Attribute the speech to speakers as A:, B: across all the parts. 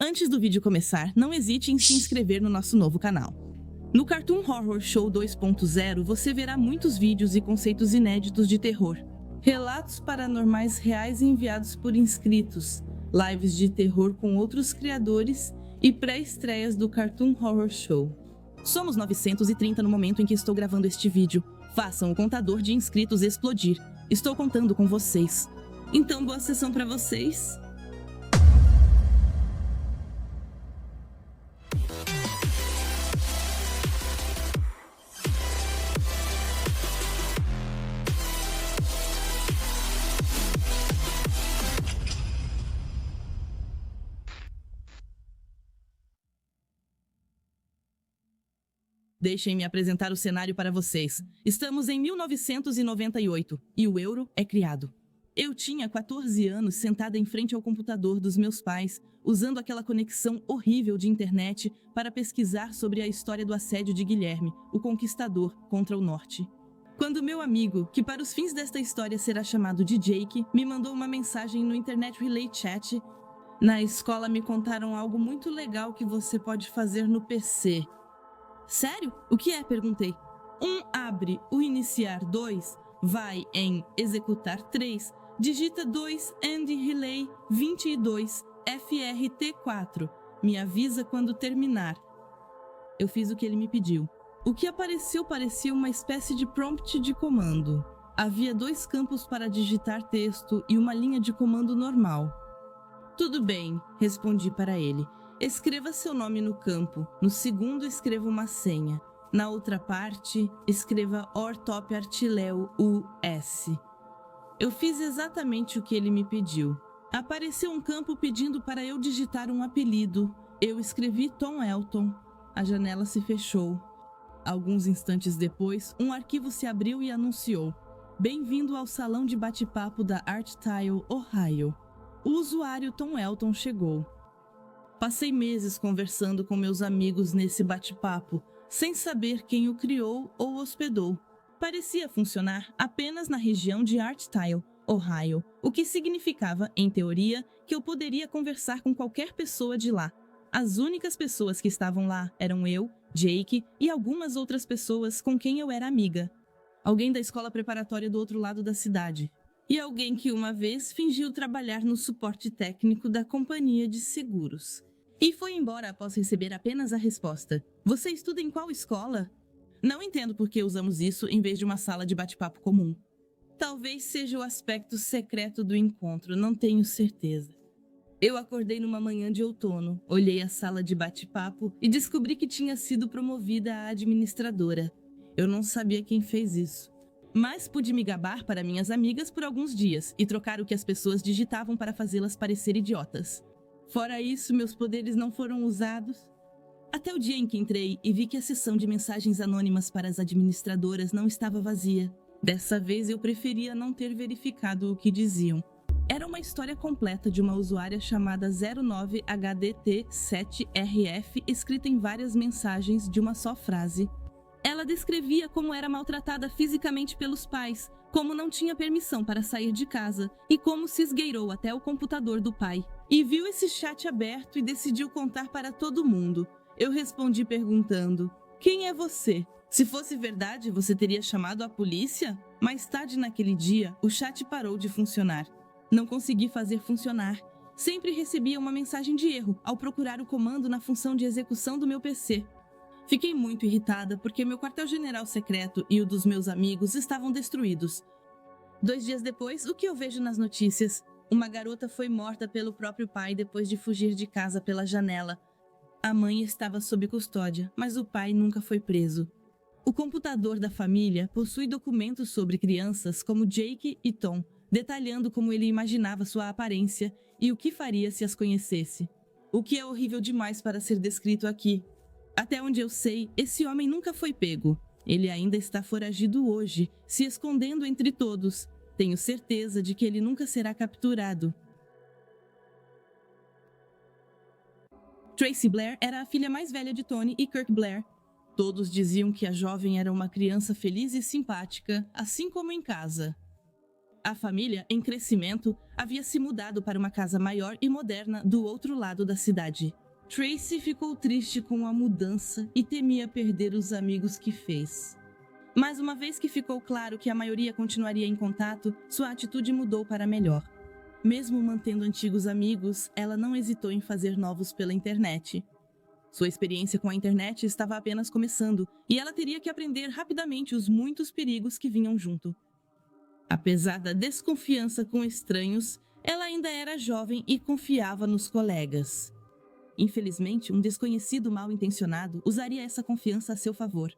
A: Antes do vídeo começar, não hesite em se inscrever no nosso novo canal. No Cartoon Horror Show 2.0, você verá muitos vídeos e conceitos inéditos de terror, relatos paranormais reais enviados por inscritos, lives de terror com outros criadores e pré-estreias do Cartoon Horror Show. Somos 930 no momento em que estou gravando este vídeo. Façam o contador de inscritos explodir. Estou contando com vocês. Então, boa sessão para vocês. Deixem-me apresentar o cenário para vocês. Estamos em 1998 e o euro é criado. Eu tinha 14 anos sentada em frente ao computador dos meus pais, usando aquela conexão horrível de internet para pesquisar sobre a história do assédio de Guilherme, o Conquistador, contra o Norte. Quando meu amigo, que para os fins desta história será chamado de Jake, me mandou uma mensagem no Internet Relay Chat. Na escola me contaram algo muito legal que você pode fazer no PC. Sério? O que é? Perguntei. 1 abre o iniciar 2, vai em executar 3, digita 2 and relay 22 FRT4. Me avisa quando terminar. Eu fiz o que ele me pediu. O que apareceu parecia uma espécie de prompt de comando. Havia 2 campos para digitar texto e uma linha de comando normal. Tudo bem, respondi para ele. Escreva seu nome no campo. No segundo, escreva uma senha. Na outra parte, escreva Ortop Artileu US. Eu fiz exatamente o que ele me pediu. Apareceu um campo pedindo para eu digitar um apelido. Eu escrevi Tom Elton. A janela se fechou. Alguns instantes depois, um arquivo se abriu e anunciou: Bem-vindo ao salão de bate-papo da ArtTile, Ohio. O usuário Tom Elton chegou. Passei meses conversando com meus amigos nesse bate-papo, sem saber quem o criou ou hospedou. Parecia funcionar apenas na região de ArtTile, Ohio, o que significava, em teoria, que eu poderia conversar com qualquer pessoa de lá. As únicas pessoas que estavam lá eram eu, Jake e algumas outras pessoas com quem eu era amiga. Alguém da escola preparatória do outro lado da cidade. E alguém que uma vez fingiu trabalhar no suporte técnico da companhia de seguros. E foi embora após receber apenas a resposta: Você estuda em qual escola? Não entendo por que usamos isso em vez de uma sala de bate-papo comum. Talvez seja o aspecto secreto do encontro, não tenho certeza. Eu acordei numa manhã de outono, olhei a sala de bate-papo e descobri que tinha sido promovida a administradora. Eu não sabia quem fez isso. Mas pude me gabar para minhas amigas por alguns dias e trocar o que as pessoas digitavam para fazê-las parecer idiotas. Fora isso, meus poderes não foram usados. Até o dia em que entrei e vi que a seção de mensagens anônimas para as administradoras não estava vazia. Dessa vez eu preferia não ter verificado o que diziam. Era uma história completa de uma usuária chamada 09HDT7RF, escrita em várias mensagens de uma só frase. Ela descrevia como era maltratada fisicamente pelos pais, como não tinha permissão para sair de casa e como se esgueirou até o computador do pai. E viu esse chat aberto e decidiu contar para todo mundo. Eu respondi perguntando: Quem é você? Se fosse verdade, você teria chamado a polícia? Mais tarde naquele dia, o chat parou de funcionar. Não consegui fazer funcionar. Sempre recebia uma mensagem de erro ao procurar o comando na função de execução do meu PC. Fiquei muito irritada porque meu quartel-general secreto e o dos meus amigos estavam destruídos. 2 dias depois, o que eu vejo nas notícias? Uma garota foi morta pelo próprio pai depois de fugir de casa pela janela. A mãe estava sob custódia, mas o pai nunca foi preso. O computador da família possui documentos sobre crianças como Jake e Tom, detalhando como ele imaginava sua aparência e o que faria se as conhecesse. O que é horrível demais para ser descrito aqui. Até onde eu sei, esse homem nunca foi pego. Ele ainda está foragido hoje, se escondendo entre todos. Tenho certeza de que ele nunca será capturado. Tracy Blair era a filha mais velha de Tony e Kirk Blair. Todos diziam que a jovem era uma criança feliz e simpática, assim como em casa. A família, em crescimento, havia se mudado para uma casa maior e moderna do outro lado da cidade. Tracy ficou triste com a mudança e temia perder os amigos que fez. Mas uma vez que ficou claro que a maioria continuaria em contato, sua atitude mudou para melhor. Mesmo mantendo antigos amigos, ela não hesitou em fazer novos pela internet. Sua experiência com a internet estava apenas começando e ela teria que aprender rapidamente os muitos perigos que vinham junto. Apesar da desconfiança com estranhos, ela ainda era jovem e confiava nos colegas. Infelizmente, um desconhecido mal-intencionado usaria essa confiança a seu favor.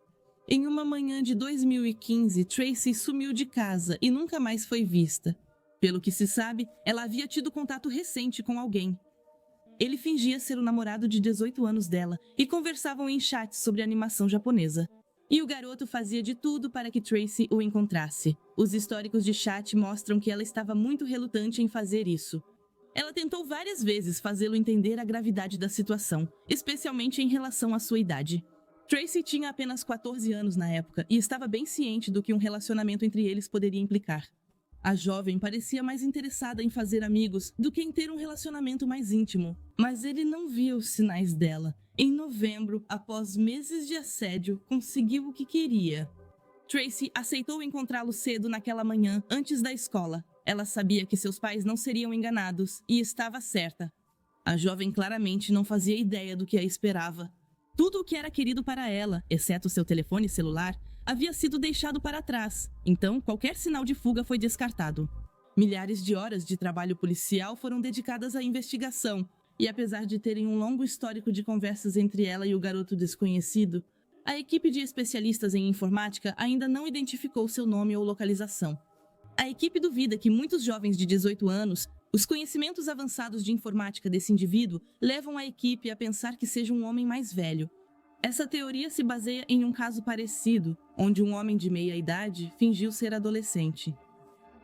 A: Em uma manhã de 2015, Tracy sumiu de casa e nunca mais foi vista. Pelo que se sabe, ela havia tido contato recente com alguém. Ele fingia ser o namorado de 18 anos dela e conversavam em chats sobre animação japonesa. E o garoto fazia de tudo para que Tracy o encontrasse. Os históricos de chat mostram que ela estava muito relutante em fazer isso. Ela tentou várias vezes fazê-lo entender a gravidade da situação, especialmente em relação à sua idade. Tracy tinha apenas 14 anos na época e estava bem ciente do que um relacionamento entre eles poderia implicar. A jovem parecia mais interessada em fazer amigos do que em ter um relacionamento mais íntimo, mas ele não via os sinais dela. Em novembro, após meses de assédio, conseguiu o que queria. Tracy aceitou encontrá-lo cedo naquela manhã, antes da escola. Ela sabia que seus pais não seriam enganados e estava certa. A jovem claramente não fazia ideia do que a esperava. Tudo o que era querido para ela, exceto seu telefone celular, havia sido deixado para trás, então qualquer sinal de fuga foi descartado. Milhares de horas de trabalho policial foram dedicadas à investigação, e apesar de terem um longo histórico de conversas entre ela e o garoto desconhecido, a equipe de especialistas em informática ainda não identificou seu nome ou localização. A equipe duvida que muitos jovens de 18 anos, os conhecimentos avançados de informática desse indivíduo levam a equipe a pensar que seja um homem mais velho. Essa teoria se baseia em um caso parecido, onde um homem de meia idade fingiu ser adolescente.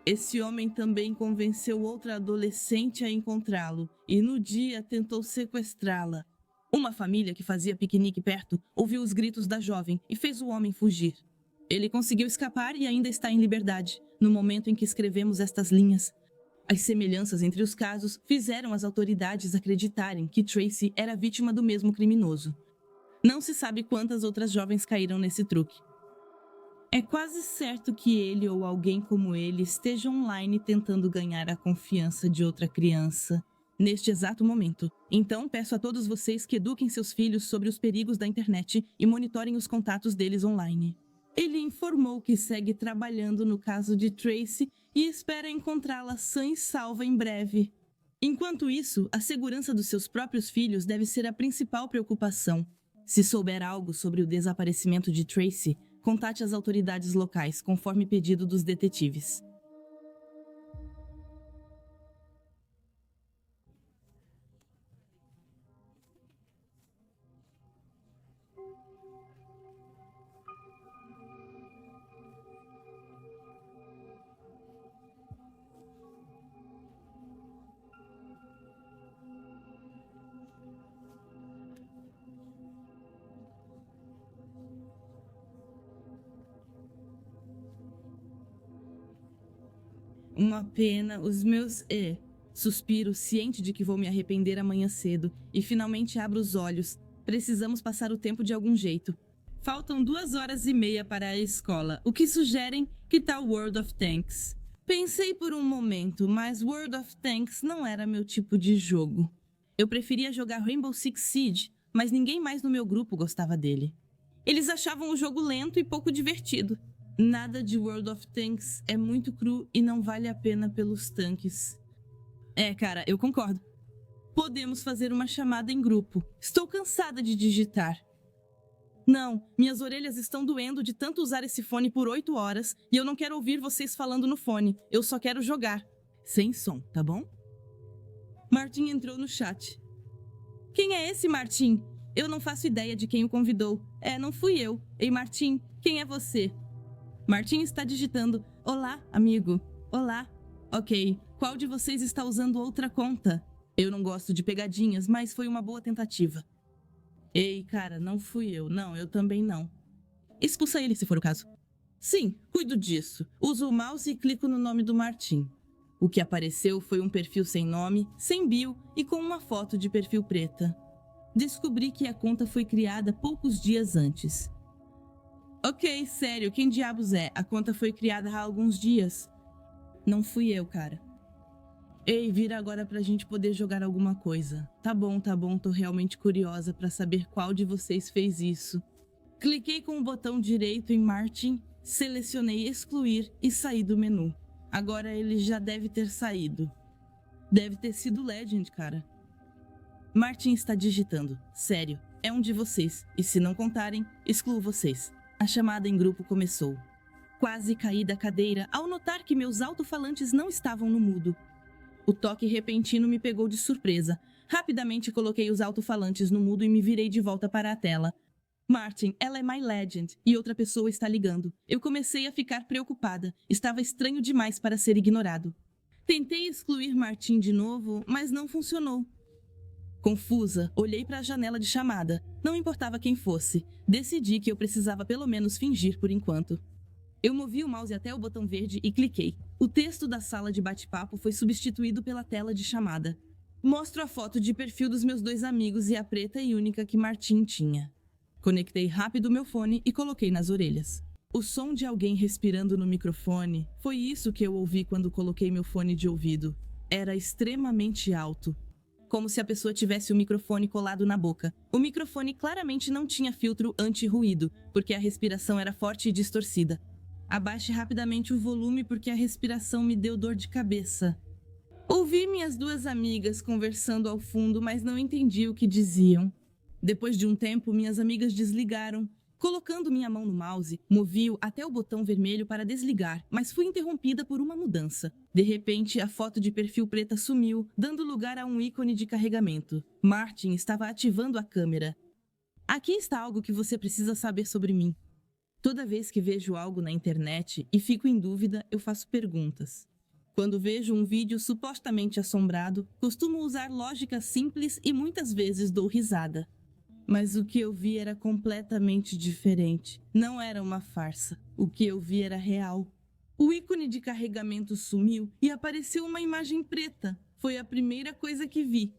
A: Esse homem também convenceu outra adolescente a encontrá-lo e no dia tentou sequestrá-la. Uma família que fazia piquenique perto ouviu os gritos da jovem e fez o homem fugir. Ele conseguiu escapar e ainda está em liberdade, no momento em que escrevemos estas linhas. As semelhanças entre os casos fizeram as autoridades acreditarem que Tracy era vítima do mesmo criminoso. Não se sabe quantas outras jovens caíram nesse truque. É quase certo que ele ou alguém como ele esteja online tentando ganhar a confiança de outra criança neste exato momento. Então, peço a todos vocês que eduquem seus filhos sobre os perigos da internet e monitorem os contatos deles online. Ele informou que segue trabalhando no caso de Tracy e espera encontrá-la sã e salva em breve. Enquanto isso, a segurança dos seus próprios filhos deve ser a principal preocupação. Se souber algo sobre o desaparecimento de Tracy, contate as autoridades locais, conforme pedido dos detetives. Uma pena, os meus... Suspiro, ciente de que vou me arrepender amanhã cedo, e finalmente abro os olhos. Precisamos passar o tempo de algum jeito. Faltam 2h30 para a escola, o que sugerem que tal World of Tanks. Pensei por um momento, mas World of Tanks não era meu tipo de jogo. Eu preferia jogar Rainbow Six Siege, mas ninguém mais no meu grupo gostava dele. Eles achavam o jogo lento e pouco divertido. Nada de World of Tanks é muito cru e não vale a pena pelos tanques. Cara, eu concordo. Podemos fazer uma chamada em grupo. Estou cansada de digitar. Não, minhas orelhas estão doendo de tanto usar esse fone por 8 horas e eu não quero ouvir vocês falando no fone. Eu só quero jogar. Sem som, tá bom? Martin entrou no chat. Quem é esse Martin? Eu não faço ideia de quem o convidou. Não fui eu. Ei, Martin, quem é você? Martin está digitando. Olá, amigo. Olá. Ok, qual de vocês está usando outra conta? Eu não gosto de pegadinhas, mas foi uma boa tentativa. Ei, cara, não fui eu. Não, eu também não. Expulsa ele, se for o caso. Sim, cuido disso. Uso o mouse e clico no nome do Martim. O que apareceu foi um perfil sem nome, sem bio e com uma foto de perfil preta. Descobri que a conta foi criada poucos dias antes. Ok, sério, quem diabos é? A conta foi criada há alguns dias. Não fui eu, cara. Ei, vira agora pra gente poder jogar alguma coisa. Tá bom, tô realmente curiosa pra saber qual de vocês fez isso. Cliquei com o botão direito em Martin, selecionei excluir e saí do menu. Agora ele já deve ter saído. Deve ter sido Legend, cara. Martin está digitando. Sério, é um de vocês. E se não contarem, excluo vocês. A chamada em grupo começou. Quase caí da cadeira ao notar que meus alto-falantes não estavam no mudo. O toque repentino me pegou de surpresa. Rapidamente coloquei os alto-falantes no mudo e me virei de volta para a tela. Martin, ela é My Legend e outra pessoa está ligando. Eu comecei a ficar preocupada. Estava estranho demais para ser ignorado. Tentei excluir Martin de novo, mas não funcionou. Confusa, olhei para a janela de chamada. Não importava quem fosse. Decidi que eu precisava pelo menos fingir por enquanto. Eu movi o mouse até o botão verde e cliquei. O texto da sala de bate-papo foi substituído pela tela de chamada. Mostro a foto de perfil dos meus 2 amigos e a preta e única que Martin tinha. Conectei rápido meu fone e coloquei nas orelhas. O som de alguém respirando no microfone foi isso que eu ouvi quando coloquei meu fone de ouvido. Era extremamente alto. Como se a pessoa tivesse o microfone colado na boca. O microfone claramente não tinha filtro anti-ruído, porque a respiração era forte e distorcida. Abaixe rapidamente o volume porque a respiração me deu dor de cabeça. Ouvi minhas 2 amigas conversando ao fundo, mas não entendi o que diziam. Depois de um tempo, minhas amigas desligaram. Colocando minha mão no mouse, movi-o até o botão vermelho para desligar, mas fui interrompida por uma mudança. De repente, a foto de perfil preta sumiu, dando lugar a um ícone de carregamento. Martin estava ativando a câmera. Aqui está algo que você precisa saber sobre mim. Toda vez que vejo algo na internet e fico em dúvida, eu faço perguntas. Quando vejo um vídeo supostamente assombrado, costumo usar lógica simples e muitas vezes dou risada. Mas o que eu vi era completamente diferente. Não era uma farsa. O que eu vi era real. O ícone de carregamento sumiu e apareceu uma imagem preta. Foi a primeira coisa que vi.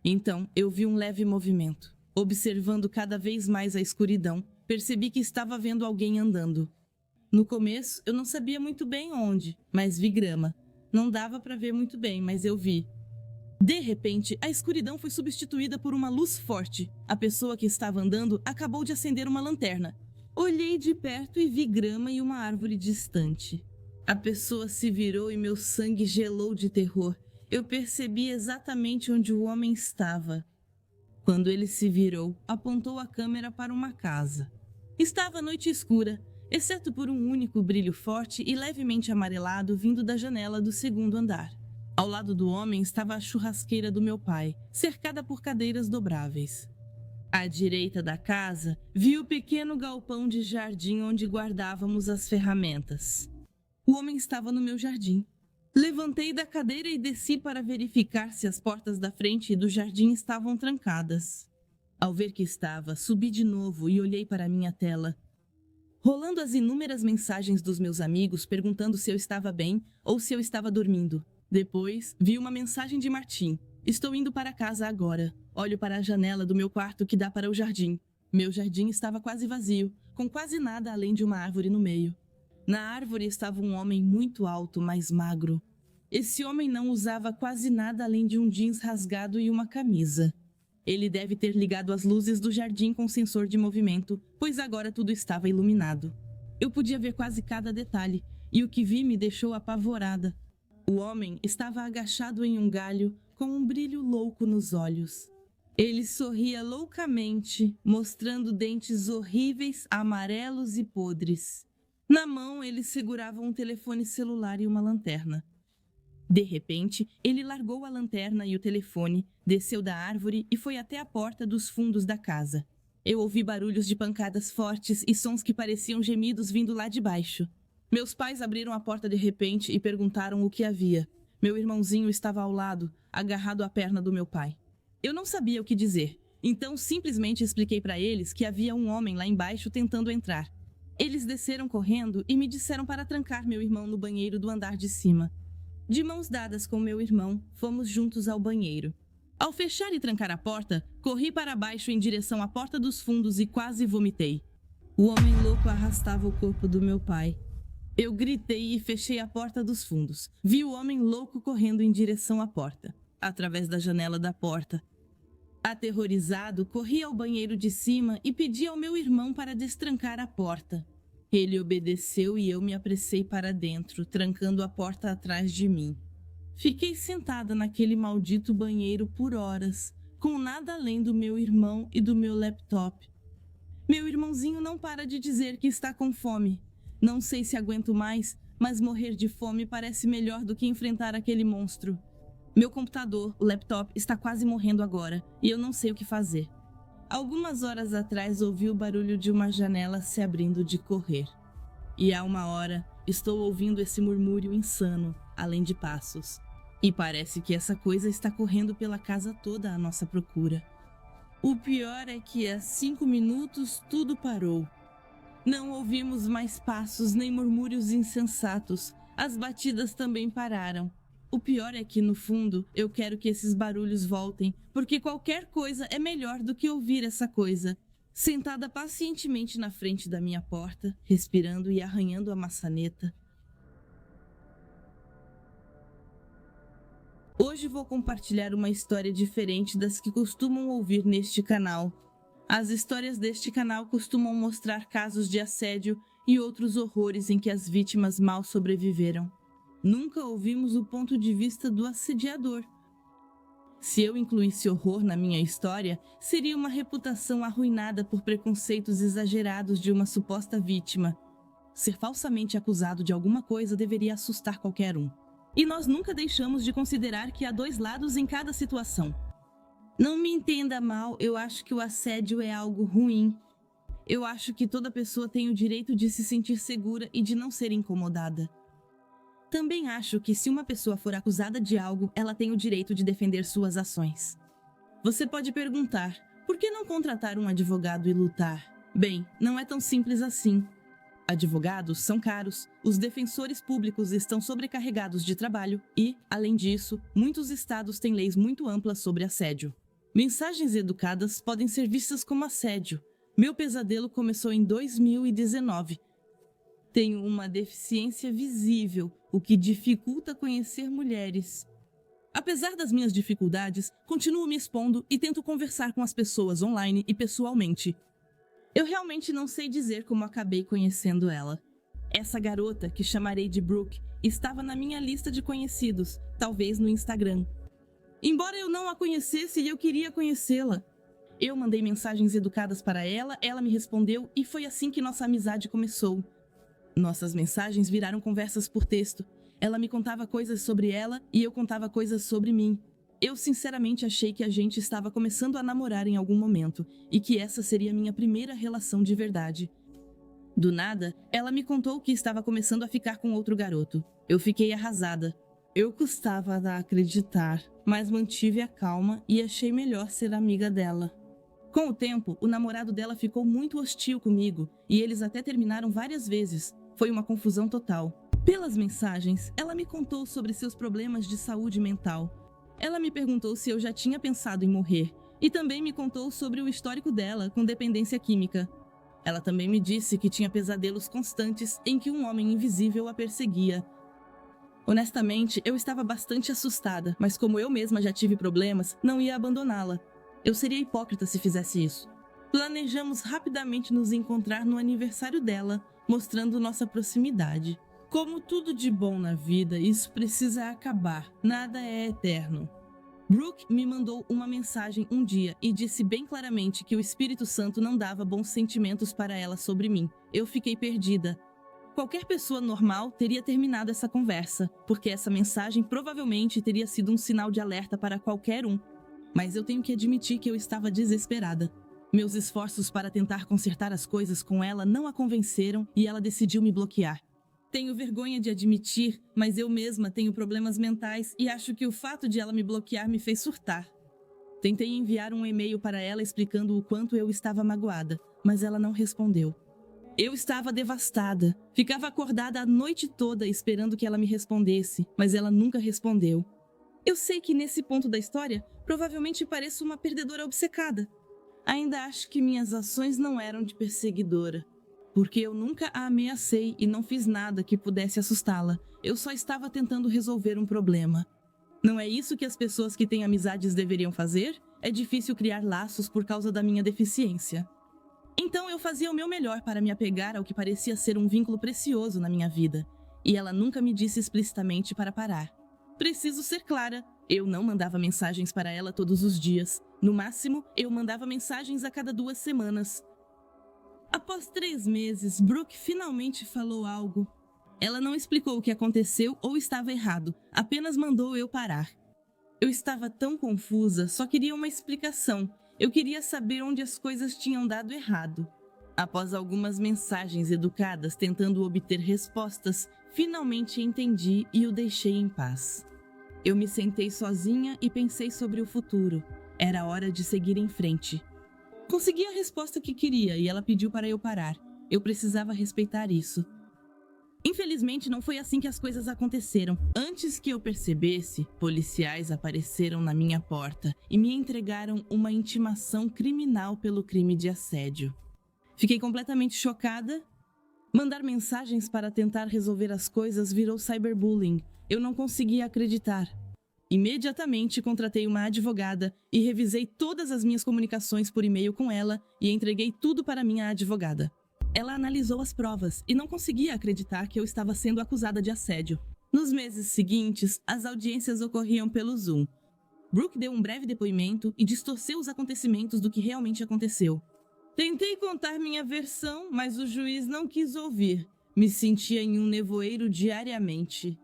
A: Então, eu vi um leve movimento. Observando cada vez mais a escuridão, percebi que estava vendo alguém andando. No começo, eu não sabia muito bem onde, mas vi grama. Não dava para ver muito bem, mas eu vi. De repente, a escuridão foi substituída por uma luz forte. A pessoa que estava andando acabou de acender uma lanterna. Olhei de perto e vi grama e uma árvore distante. A pessoa se virou e meu sangue gelou de terror. Eu percebi exatamente onde o homem estava. Quando ele se virou, apontou a câmera para uma casa. Estava noite escura, exceto por um único brilho forte e levemente amarelado vindo da janela do 2º andar. Ao lado do homem estava a churrasqueira do meu pai, cercada por cadeiras dobráveis. À direita da casa, vi o pequeno galpão de jardim onde guardávamos as ferramentas. O homem estava no meu jardim. Levantei da cadeira e desci para verificar se as portas da frente e do jardim estavam trancadas. Ao ver que estava, subi de novo e olhei para a minha tela. Rolando as inúmeras mensagens dos meus amigos perguntando se eu estava bem ou se eu estava dormindo. Depois, vi uma mensagem de Martim. Estou indo para casa agora. Olho para a janela do meu quarto que dá para o jardim. Meu jardim estava quase vazio, com quase nada além de uma árvore no meio. Na árvore estava um homem muito alto, mas magro. Esse homem não usava quase nada além de um jeans rasgado e uma camisa. Ele deve ter ligado as luzes do jardim com sensor de movimento, pois agora tudo estava iluminado. Eu podia ver quase cada detalhe, e o que vi me deixou apavorada. O homem estava agachado em um galho, com um brilho louco nos olhos. Ele sorria loucamente, mostrando dentes horríveis, amarelos e podres. Na mão, ele segurava um telefone celular e uma lanterna. De repente, ele largou a lanterna e o telefone, desceu da árvore e foi até a porta dos fundos da casa. Eu ouvi barulhos de pancadas fortes e sons que pareciam gemidos vindo lá de baixo. Meus pais abriram a porta de repente e perguntaram o que havia. Meu irmãozinho estava ao lado, agarrado à perna do meu pai. Eu não sabia o que dizer, então simplesmente expliquei para eles que havia um homem lá embaixo tentando entrar. Eles desceram correndo e me disseram para trancar meu irmão no banheiro do andar de cima. De mãos dadas com meu irmão, fomos juntos ao banheiro. Ao fechar e trancar a porta, corri para baixo em direção à porta dos fundos e quase vomitei. O homem louco arrastava o corpo do meu pai. Eu gritei e fechei a porta dos fundos. Vi o homem louco correndo em direção à porta, através da janela da porta. Aterrorizado, corri ao banheiro de cima e pedi ao meu irmão para destrancar a porta. Ele obedeceu e eu me apressei para dentro, trancando a porta atrás de mim. Fiquei sentada naquele maldito banheiro por horas, com nada além do meu irmão e do meu laptop. Meu irmãozinho não para de dizer que está com fome. Não sei se aguento mais, mas morrer de fome parece melhor do que enfrentar aquele monstro. Meu computador, o laptop, está quase morrendo agora, e eu não sei o que fazer. Algumas horas atrás ouvi o barulho de uma janela se abrindo de correr. E há uma hora estou ouvindo esse murmúrio insano, além de passos. E parece que essa coisa está correndo pela casa toda à nossa procura. O pior é que há 5 minutos tudo parou. Não ouvimos mais passos nem murmúrios insensatos. As batidas também pararam. O pior é que, no fundo, eu quero que esses barulhos voltem, porque qualquer coisa é melhor do que ouvir essa coisa. Sentada pacientemente na frente da minha porta, respirando e arranhando a maçaneta. Hoje vou compartilhar uma história diferente das que costumam ouvir neste canal. As histórias deste canal costumam mostrar casos de assédio e outros horrores em que as vítimas mal sobreviveram. Nunca ouvimos o ponto de vista do assediador. Se eu incluísse horror na minha história, seria uma reputação arruinada por preconceitos exagerados de uma suposta vítima. Ser falsamente acusado de alguma coisa deveria assustar qualquer um. E nós nunca deixamos de considerar que há 2 lados em cada situação. Não me entenda mal, eu acho que o assédio é algo ruim. Eu acho que toda pessoa tem o direito de se sentir segura e de não ser incomodada. Também acho que se uma pessoa for acusada de algo, ela tem o direito de defender suas ações. Você pode perguntar, por que não contratar um advogado e lutar? Bem, não é tão simples assim. Advogados são caros, os defensores públicos estão sobrecarregados de trabalho e, além disso, muitos estados têm leis muito amplas sobre assédio. Mensagens educadas podem ser vistas como assédio. Meu pesadelo começou em 2019. Tenho uma deficiência visível, o que dificulta conhecer mulheres. Apesar das minhas dificuldades, continuo me expondo e tento conversar com as pessoas online e pessoalmente. Eu realmente não sei dizer como acabei conhecendo ela. Essa garota, que chamarei de Brooke, estava na minha lista de conhecidos, talvez no Instagram. Embora eu não a conhecesse, eu queria conhecê-la. Eu mandei mensagens educadas para ela, ela me respondeu e foi assim que nossa amizade começou. Nossas mensagens viraram conversas por texto. Ela me contava coisas sobre ela e eu contava coisas sobre mim. Eu sinceramente achei que a gente estava começando a namorar em algum momento e que essa seria a minha primeira relação de verdade. Do nada, ela me contou que estava começando a ficar com outro garoto. Eu fiquei arrasada. Eu custava a acreditar, mas mantive a calma e achei melhor ser amiga dela. Com o tempo, o namorado dela ficou muito hostil comigo e eles até terminaram várias vezes. Foi uma confusão total. Pelas mensagens, ela me contou sobre seus problemas de saúde mental. Ela me perguntou se eu já tinha pensado em morrer e também me contou sobre o histórico dela com dependência química. Ela também me disse que tinha pesadelos constantes em que um homem invisível a perseguia. Honestamente, eu estava bastante assustada, mas como eu mesma já tive problemas, não ia abandoná-la. Eu seria hipócrita se fizesse isso. Planejamos rapidamente nos encontrar no aniversário dela, mostrando nossa proximidade. Como tudo de bom na vida, isso precisa acabar. Nada é eterno. Brooke me mandou uma mensagem um dia e disse bem claramente que o Espírito Santo não dava bons sentimentos para ela sobre mim. Eu fiquei perdida. Qualquer pessoa normal teria terminado essa conversa, porque essa mensagem provavelmente teria sido um sinal de alerta para qualquer um. Mas eu tenho que admitir que eu estava desesperada. Meus esforços para tentar consertar as coisas com ela não a convenceram e ela decidiu me bloquear. Tenho vergonha de admitir, mas eu mesma tenho problemas mentais e acho que o fato de ela me bloquear me fez surtar. Tentei enviar um e-mail para ela explicando o quanto eu estava magoada, mas ela não respondeu. Eu estava devastada. Ficava acordada a noite toda esperando que ela me respondesse, mas ela nunca respondeu. Eu sei que nesse ponto da história, provavelmente pareço uma perdedora obcecada. Ainda acho que minhas ações não eram de perseguidora, porque eu nunca a ameacei e não fiz nada que pudesse assustá-la. Eu só estava tentando resolver um problema. Não é isso que as pessoas que têm amizades deveriam fazer? É difícil criar laços por causa da minha deficiência. Então eu fazia o meu melhor para me apegar ao que parecia ser um vínculo precioso na minha vida, e ela nunca me disse explicitamente para parar. Preciso ser clara, eu não mandava mensagens para ela todos os dias. No máximo, eu mandava mensagens a cada 2 semanas. Após 3 meses, Brooke finalmente falou algo. Ela não explicou o que aconteceu ou estava errado, apenas mandou eu parar. Eu estava tão confusa, só queria uma explicação. Eu queria saber onde as coisas tinham dado errado. Após algumas mensagens educadas tentando obter respostas, finalmente entendi e o deixei em paz. Eu me sentei sozinha e pensei sobre o futuro. Era hora de seguir em frente. Consegui a resposta que queria e ela pediu para eu parar. Eu precisava respeitar isso. Infelizmente, não foi assim que as coisas aconteceram. Antes que eu percebesse, policiais apareceram na minha porta e me entregaram uma intimação criminal pelo crime de assédio. Fiquei completamente chocada. Mandar mensagens para tentar resolver as coisas virou cyberbullying. Eu não conseguia acreditar. Imediatamente contratei uma advogada e revisei todas as minhas comunicações por e-mail com ela e entreguei tudo para minha advogada. Ela analisou as provas e não conseguia acreditar que eu estava sendo acusada de assédio. Nos meses seguintes, as audiências ocorriam pelo Zoom. Brooke deu um breve depoimento e distorceu os acontecimentos do que realmente aconteceu. Tentei contar minha versão, mas o juiz não quis ouvir. Me sentia em um nevoeiro diariamente.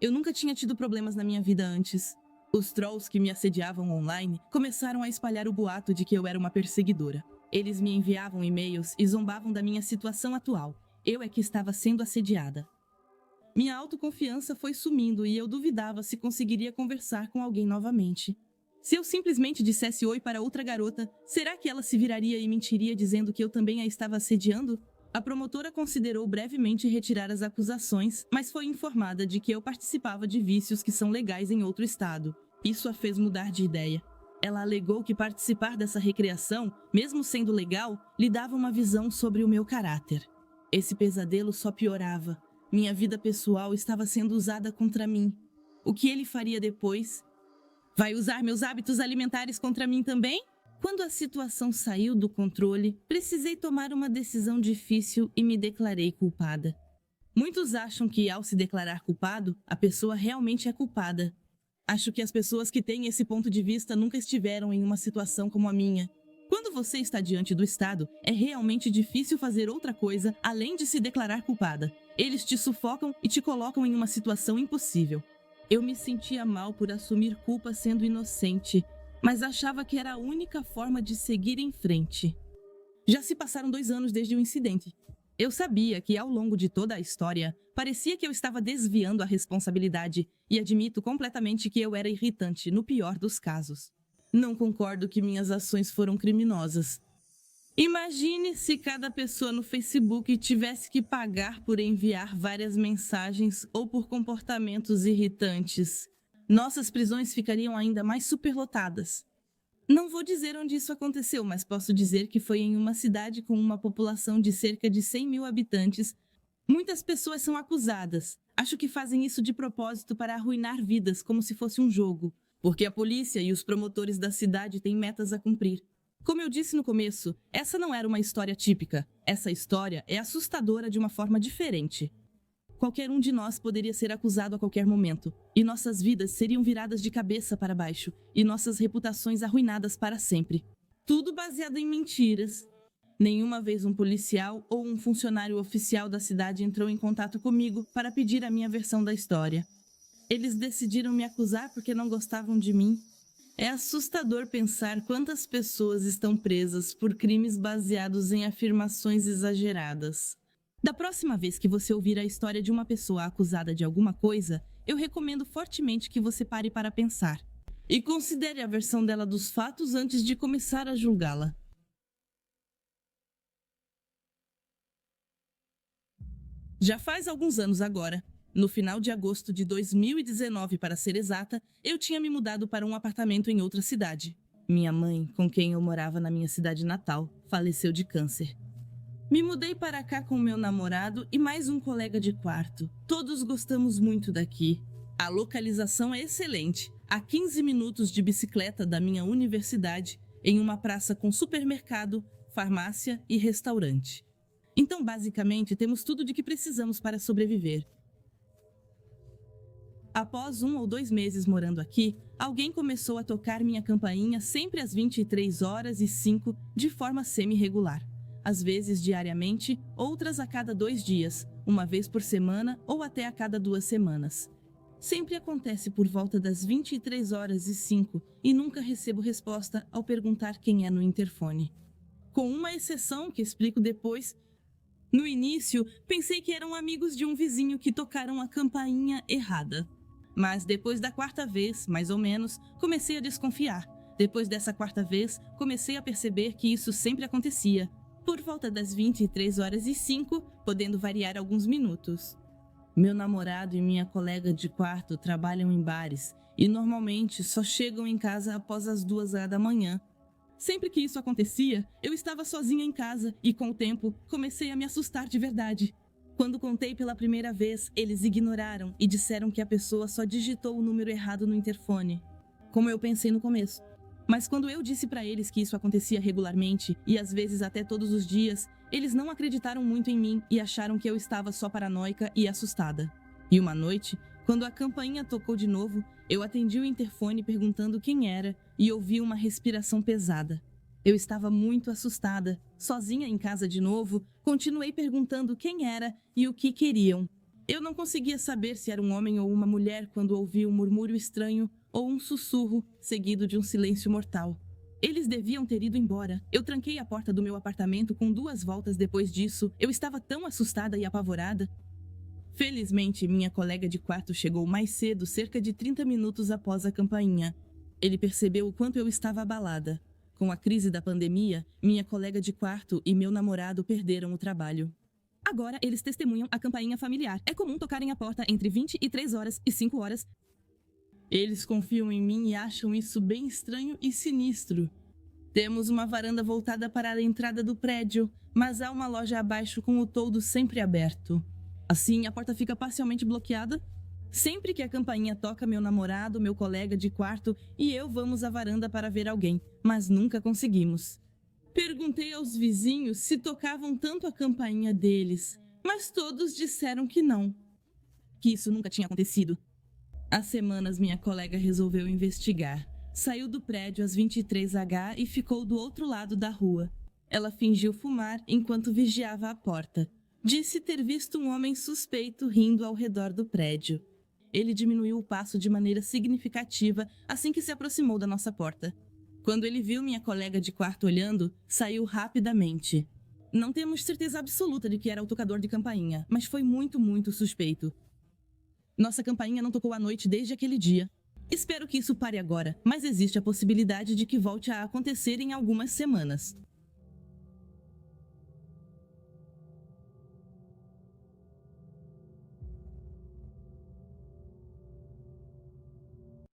A: Eu nunca tinha tido problemas na minha vida antes. Os trolls que me assediavam online começaram a espalhar o boato de que eu era uma perseguidora. Eles me enviavam e-mails e zombavam da minha situação atual. Eu é que estava sendo assediada. Minha autoconfiança foi sumindo e eu duvidava se conseguiria conversar com alguém novamente. Se eu simplesmente dissesse oi para outra garota, será que ela se viraria e mentiria dizendo que eu também a estava assediando? A promotora considerou brevemente retirar as acusações, mas foi informada de que eu participava de vícios que são legais em outro estado. Isso a fez mudar de ideia. Ela alegou que participar dessa recreação, mesmo sendo legal, lhe dava uma visão sobre o meu caráter. Esse pesadelo só piorava. Minha vida pessoal estava sendo usada contra mim. O que ele faria depois? Vai usar meus hábitos alimentares contra mim também? Quando a situação saiu do controle, precisei tomar uma decisão difícil e me declarei culpada. Muitos acham que, ao se declarar culpado, a pessoa realmente é culpada. Acho que as pessoas que têm esse ponto de vista nunca estiveram em uma situação como a minha. Quando você está diante do Estado, é realmente difícil fazer outra coisa além de se declarar culpada. Eles te sufocam e te colocam em uma situação impossível. Eu me sentia mal por assumir culpa sendo inocente, mas achava que era a única forma de seguir em frente. Já se passaram 2 anos desde o incidente. Eu sabia que, ao longo de toda a história, parecia que eu estava desviando a responsabilidade e admito completamente que eu era irritante, no pior dos casos. Não concordo que minhas ações foram criminosas. Imagine se cada pessoa no Facebook tivesse que pagar por enviar várias mensagens ou por comportamentos irritantes. Nossas prisões ficariam ainda mais superlotadas. Não vou dizer onde isso aconteceu, mas posso dizer que foi em uma cidade com uma população de cerca de 100 mil habitantes. Muitas pessoas são acusadas. Acho que fazem isso de propósito para arruinar vidas, como se fosse um jogo, porque a polícia e os promotores da cidade têm metas a cumprir. Como eu disse no começo, essa não era uma história típica. Essa história é assustadora de uma forma diferente. Qualquer um de nós poderia ser acusado a qualquer momento, e nossas vidas seriam viradas de cabeça para baixo, e nossas reputações arruinadas para sempre. Tudo baseado em mentiras. Nenhuma vez um policial ou um funcionário oficial da cidade entrou em contato comigo para pedir a minha versão da história. Eles decidiram me acusar porque não gostavam de mim. É assustador pensar quantas pessoas estão presas por crimes baseados em afirmações exageradas. Da próxima vez que você ouvir a história de uma pessoa acusada de alguma coisa, eu recomendo fortemente que você pare para pensar e considere a versão dela dos fatos antes de começar a julgá-la. Já faz alguns anos agora. No final de agosto de 2019, para ser exata, eu tinha me mudado para um apartamento em outra cidade. Minha mãe, com quem eu morava na minha cidade natal, faleceu de câncer. Me mudei para cá com meu namorado e mais um colega de quarto. Todos gostamos muito daqui. A localização é excelente, a 15 minutos de bicicleta da minha universidade, em uma praça com supermercado, farmácia e restaurante. Então, basicamente, temos tudo de que precisamos para sobreviver. Após 1 ou 2 meses morando aqui, alguém começou a tocar minha campainha sempre às 23h05 de forma semi-regular. Às vezes diariamente, outras a cada 2 dias, uma vez por semana ou até a cada 2 semanas. Sempre acontece por volta das 23h05 e nunca recebo resposta ao perguntar quem é no interfone. Com uma exceção que explico depois. No início, pensei que eram amigos de um vizinho que tocaram a campainha errada. Mas depois da 4ª vez, mais ou menos, comecei a desconfiar. Depois dessa 4ª vez, comecei a perceber que isso sempre acontecia, por volta das 23h05, podendo variar alguns minutos. Meu namorado e minha colega de quarto trabalham em bares e normalmente só chegam em casa após as 2h da manhã. Sempre que isso acontecia, eu estava sozinha em casa e, com o tempo, comecei a me assustar de verdade. Quando contei pela primeira vez, eles ignoraram e disseram que a pessoa só digitou o número errado no interfone, como eu pensei no começo. Mas quando eu disse para eles que isso acontecia regularmente, e às vezes até todos os dias, eles não acreditaram muito em mim e acharam que eu estava só paranoica e assustada. E uma noite, quando a campainha tocou de novo, eu atendi o interfone perguntando quem era e ouvi uma respiração pesada. Eu estava muito assustada. Sozinha em casa de novo, continuei perguntando quem era e o que queriam. Eu não conseguia saber se era um homem ou uma mulher quando ouvi um murmúrio estranho ou um sussurro seguido de um silêncio mortal. Eles deviam ter ido embora. Eu tranquei a porta do meu apartamento com 2 voltas depois disso. Eu estava tão assustada e apavorada. Felizmente, minha colega de quarto chegou mais cedo, cerca de 30 minutos após a campainha. Ele percebeu o quanto eu estava abalada. Com a crise da pandemia, minha colega de quarto e meu namorado perderam o trabalho. Agora eles testemunham a campainha familiar. É comum tocarem a porta entre 23h e 5h. Eles confiam em mim e acham isso bem estranho e sinistro. Temos uma varanda voltada para a entrada do prédio, mas há uma loja abaixo com o toldo sempre aberto. Assim, a porta fica parcialmente bloqueada. Sempre que a campainha toca, meu namorado, meu colega de quarto e eu vamos à varanda para ver alguém, mas nunca conseguimos. Perguntei aos vizinhos se tocavam tanto a campainha deles, mas todos disseram que não, que isso nunca tinha acontecido. Há semanas, minha colega resolveu investigar. Saiu do prédio às 23h e ficou do outro lado da rua. Ela fingiu fumar enquanto vigiava a porta. Disse ter visto um homem suspeito rindo ao redor do prédio. Ele diminuiu o passo de maneira significativa assim que se aproximou da nossa porta. Quando ele viu minha colega de quarto olhando, saiu rapidamente. Não temos certeza absoluta de que era o tocador de campainha, mas foi muito suspeito. Nossa campainha não tocou à noite desde aquele dia. Espero que isso pare agora, mas existe a possibilidade de que volte a acontecer em algumas semanas.